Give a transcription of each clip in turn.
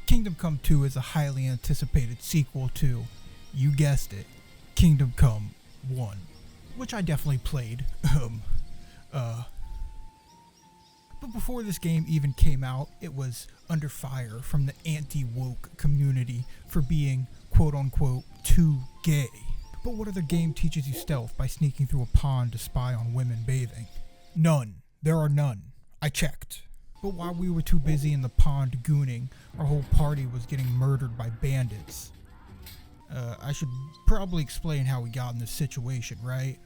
Kingdom Come 2 is a highly anticipated sequel to, you guessed it, Kingdom Come 1, which I definitely played. But before this game even came out, it was under fire from the anti-woke community for being quote-unquote too gay. But what other game teaches you stealth by sneaking through a pond to spy on women bathing? None. There are none. I checked. But while we were too busy in the pond gooning, our whole party was getting murdered by bandits. I should probably explain how we got in this situation, right?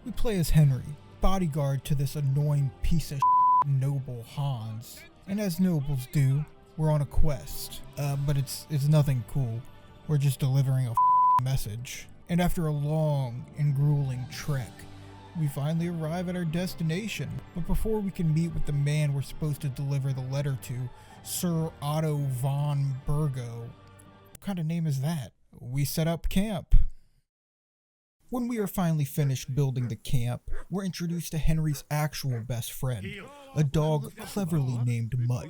We play as Henry, bodyguard to this annoying piece of noble Hans. And as nobles do, we're on a quest. But it's nothing cool. We're just delivering a message. And after a long and grueling trek, we finally arrive at our destination. But before we can meet with the man we're supposed to deliver the letter to, Sir Otto von Burgo, what kind of name is that? We set up camp. When we are finally finished building the camp, we're introduced to Henry's actual best friend, a dog cleverly named Mutt.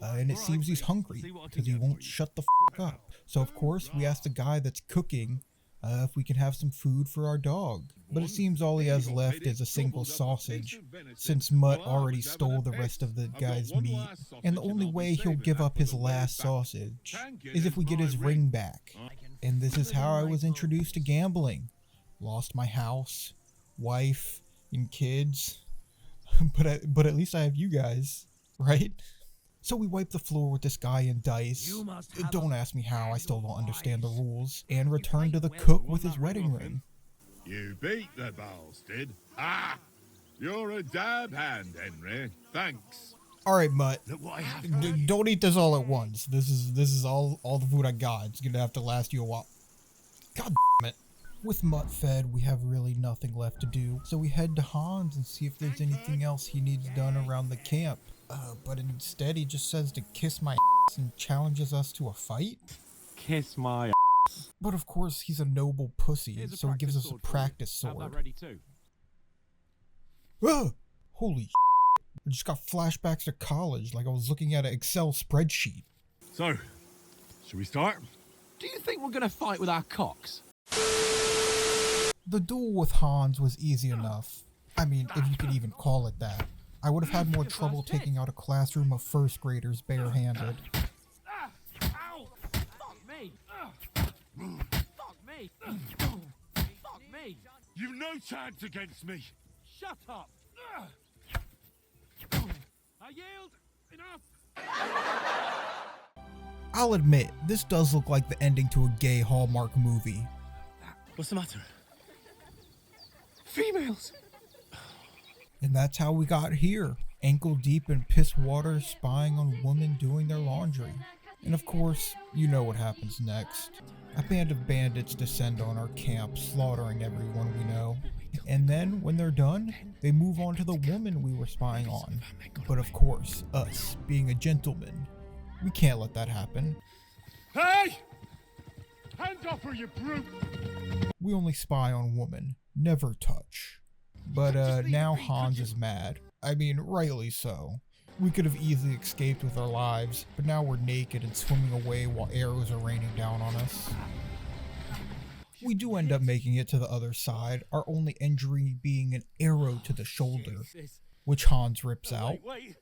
And it seems he's hungry, because he won't shut the f*** up. So of course, we ask the guy that's cooking if we can have some food for our dog. But it seems all he has left is a single sausage, since Mutt already stole the rest of the guy's meat. And the only way he'll give up his last sausage is if we get his ring back. And this is how I was introduced to gambling. Lost my house, wife, and kids, but at least I have you guys, right? So we wipe the floor with this guy in dice, don't ask me how, I still don't understand the rules, and return to the cook with his wedding ring. You beat the bastard. Ah! You're a dab hand, Henry. Thanks. Alright, Mutt, don't eat this all at once. This is all the food I got. It's gonna have to last you a while. God damn it. With Mutt fed, we have really nothing left to do, so we head to Hans and see if there's anything else he needs done around the camp. But instead he just says to kiss my ass and challenges us to a fight? Kiss my ass. But of course he's a noble pussy, so he gives us a practice sword. Holy shit. I just got flashbacks to college, like I was looking at an Excel spreadsheet. So, should we start? Do you think we're gonna fight with our cocks? The duel with Hans was easy enough. I mean, if you could even call it that. I would have had more trouble taking out a classroom of first graders barehanded. Ow! Fuck me! Fuck me! Fuck me! You've no chance against me. Shut up! I yield! Enough! I'll admit, this does look like the ending to a gay Hallmark movie. What's the matter? Females! And that's how we got here, ankle deep in piss water, spying on women doing their laundry. And of course, you know what happens next. A band of bandits descend on our camp, slaughtering everyone we know. And then, when they're done, they move on to the woman we were spying on. But of course, us, being a gentleman, we can't let that happen. Hey! Hands off her, you brute! We only spy on women, never touch. But now Hans is mad. I mean, rightly so. We could have easily escaped with our lives, but now we're naked and swimming away while arrows are raining down on us. We do end up making it to the other side, our only injury being an arrow to the shoulder, which Hans rips out. Wait!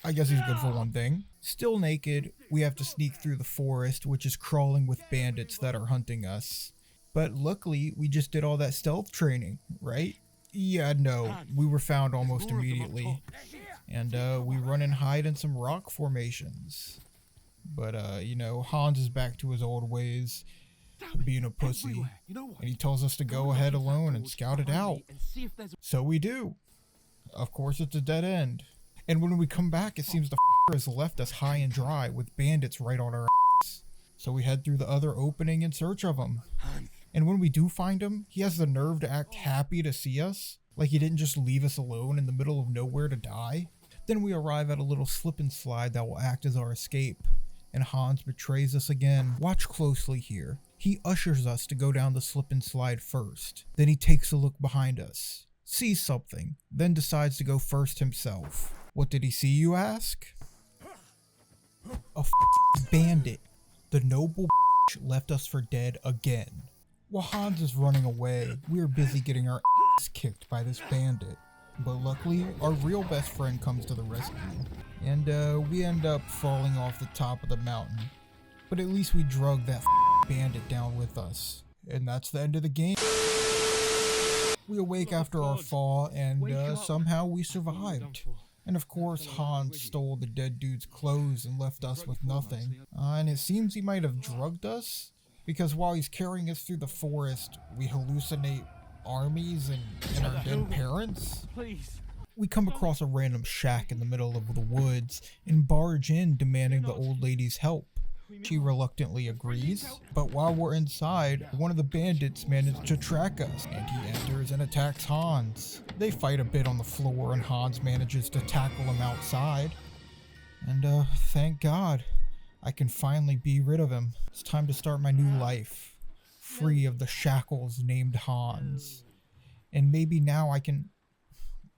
I guess he's good for one thing. Still naked, we have to sneak through the forest, which is crawling with bandits that are hunting us. But luckily, we just did all that stealth training, right? Yeah, no, we were found almost immediately. And we run and hide in some rock formations. But you know, Hans is back to his old ways, being a pussy. And he tells us to go ahead alone and scout it out. So we do. Of course, it's a dead end. And when we come back, it seems the f***er has left us high and dry with bandits right on our ass. So we head through the other opening in search of him. And when we do find him, he has the nerve to act happy to see us, like he didn't just leave us alone in the middle of nowhere to die. Then we arrive at a little slip and slide that will act as our escape, and Hans betrays us again. Watch closely here. He ushers us to go down the slip and slide first. Then he takes a look behind us, sees something, then decides to go first himself. What did he see, you ask? A bandit. The noble left us for dead again. While Hans is running away, we are busy getting our ass kicked by this bandit. But luckily, our real best friend comes to the rescue, and we end up falling off the top of the mountain. But at least we drug that bandit down with us. And that's the end of the game. We awake after our fall, and somehow we survived. And of course, Hans stole the dead dude's clothes and left us with nothing. And it seems he might have drugged us, because while he's carrying us through the forest, we hallucinate armies and our dead parents. Please. We come across a random shack in the middle of the woods and barge in, demanding the old lady's help. She reluctantly agrees, but while we're inside, one of the bandits manages to track us, and he enters and attacks Hans. They fight a bit on the floor, and Hans manages to tackle him outside. And thank God, I can finally be rid of him. It's time to start my new life, free of the shackles named Hans. And maybe now I can,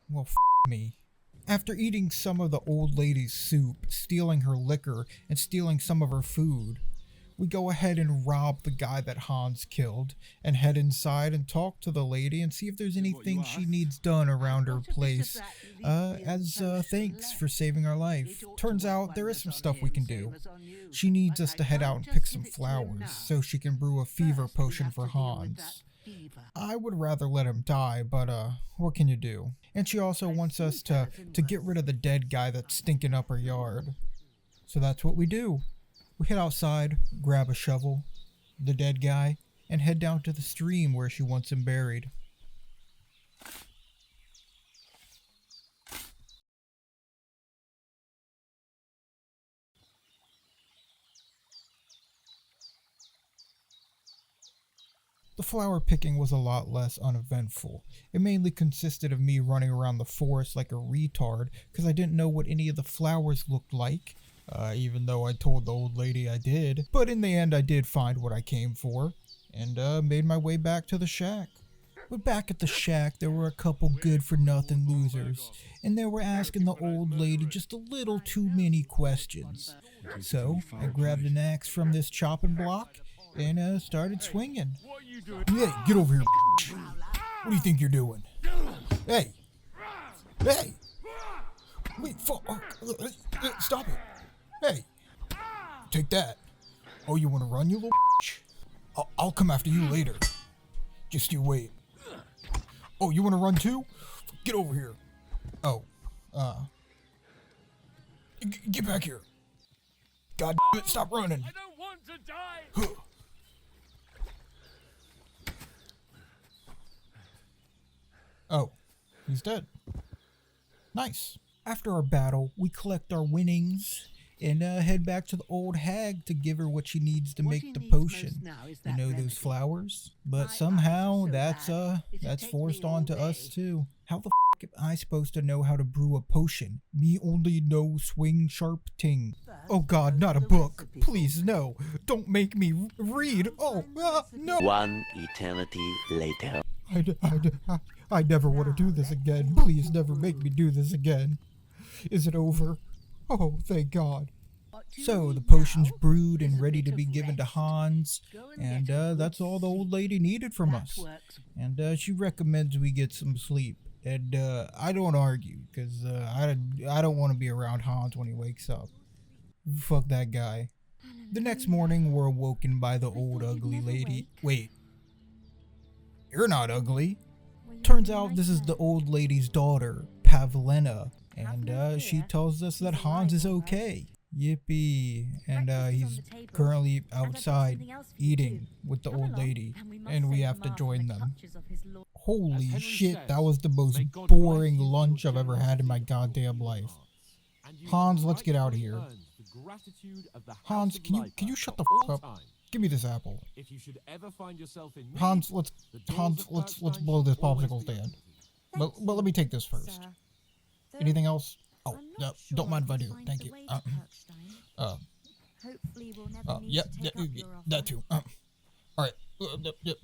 well, me. After eating some of the old lady's soup, stealing her liquor, and stealing some of her food, we go ahead and rob the guy that Hans killed, and head inside and talk to the lady and see if there's anything she needs done around her place, as thanks for saving our life. Turns out there is some stuff we can do. She needs us to head out and pick some flowers, so she can brew a fever potion for Hans. I would rather let him die, but what can you do? And she also wants us to get rid of the dead guy that's stinking up her yard. So that's what we do. We head outside, grab a shovel, the dead guy, and head down to the stream where she wants him buried. The flower picking was a lot less uneventful. It mainly consisted of me running around the forest like a retard because I didn't know what any of the flowers looked like, even though I told the old lady I did. But in the end I did find what I came for, and made my way back to the shack. But back at the shack there were a couple good-for-nothing losers, and they were asking the old lady just a little too many questions. So I grabbed an axe from this chopping block and started swinging. Hey, get over here, What do you think you're doing? Hey! Hey! Wait, fuck! Stop it! Hey! Take that! Oh, you wanna run, you little I'll come after you later. Just you wait. Oh, you wanna run too? Get over here. Oh, get back here. God damn it, stop running. I don't want to die! Oh, he's dead. Nice. After our battle, we collect our winnings and head back to the old hag to give her what she needs to make the potion. You know, those flowers? But somehow that's forced onto us too. How the f am I supposed to know how to brew a potion? Me only know swing sharp ting. Oh God, not a book. Please, no. Don't make me read. Oh, no. One eternity later. I never want to do this again. Please never make me do this again. Is it over? Oh, thank God. So the potion's brewed and ready to be given to Hans, and that's all the old lady needed from us. And she recommends we get some sleep. And I don't argue, because I don't want to be around Hans when he wakes up. Fuck that guy. The next morning, we're awoken by the old ugly lady. Wait. You're not ugly. Turns out this is the old lady's daughter, Pavlena, and she tells us that Hans is okay. Yippee. And he's currently outside eating with the old lady, and we have to join them. Holy shit, that was the most boring lunch I've ever had in my goddamn life. Hans, let's get out of here. Hans, can you shut the f up? Give me this apple. Hans, let's blow this popsicle stand. But let me take this first. Anything else? Oh, no, don't mind if I do. Thank you. Yep, that too. Alright,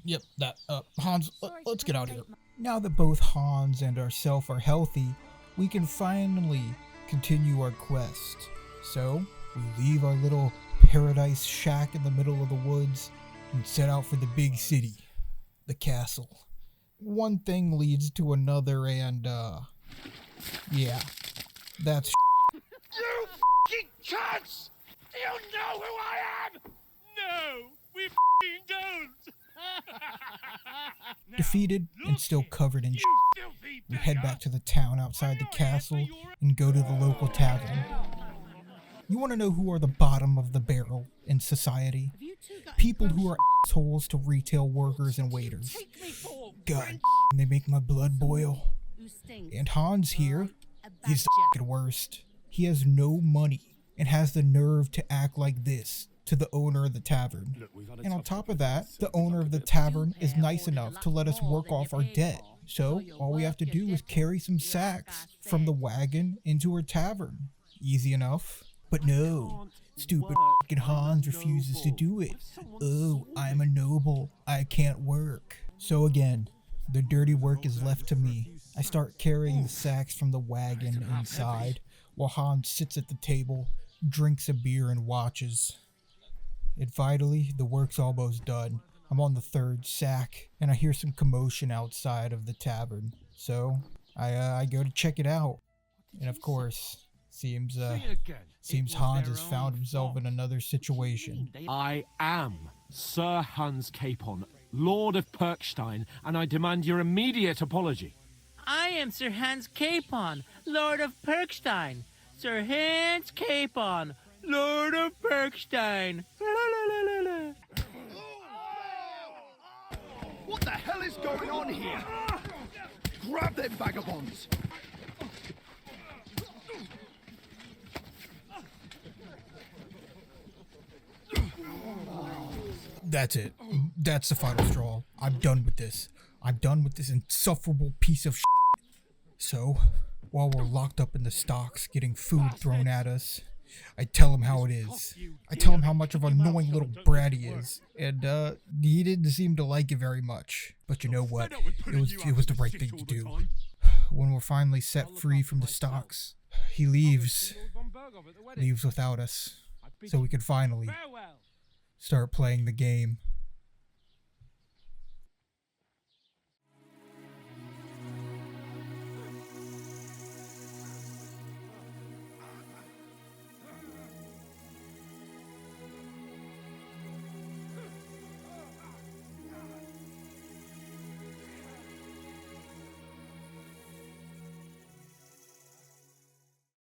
yep, that. Hans, let's get out of here. Now that both Hans and ourself are healthy, we can finally continue our quest. So, we leave our little paradise shack in the middle of the woods and set out for the big city, the castle. One thing leads to another and, yeah, that's You f***ing cunts! Do you know who I am? No, we f***ing don't! Now, defeated and still covered in you filthy we head beggar. back to the town outside the castle and go to the local tavern. You want to know who are the bottom of the barrel in society? People who are assholes to retail workers and waiters. God, they make my blood boil. And Hans here, he's the f***ing worst. He has no money and has the nerve to act like this to the owner of the tavern. And on top of that, the owner of the tavern is nice enough to let us work off our debt. So all we have to do is carry some sacks from the wagon into her tavern. Easy enough. But no, stupid f***ing Hans refuses to do it. Oh, I'm a noble. I can't work. So again, the dirty work is left to me. I start carrying the sacks from the wagon inside, while Hans sits at the table, drinks a beer, and watches. And finally, the work's almost done. I'm on the third sack, and I hear some commotion outside of the tavern. So, I go to check it out. And of course, seems Hans has found himself in another situation. I am Sir Hans Capon, Lord of Perkstein, and I demand your immediate apology. I am Sir Hans Capon, Lord of Perkstein. Sir Hans Capon, Lord of Perkstein. What the hell is going on here? Grab them vagabonds! That's it. That's the final straw. I'm done with this. I'm done with this insufferable piece of shit. So, while we're locked up in the stocks getting food thrown at us, I tell him how it is. I tell him how much of an annoying little brat he is. And, he didn't seem to like it very much. But you know what? It was the right thing to do. When we're finally set free from the stocks, he leaves without us. So we can finally start playing the game.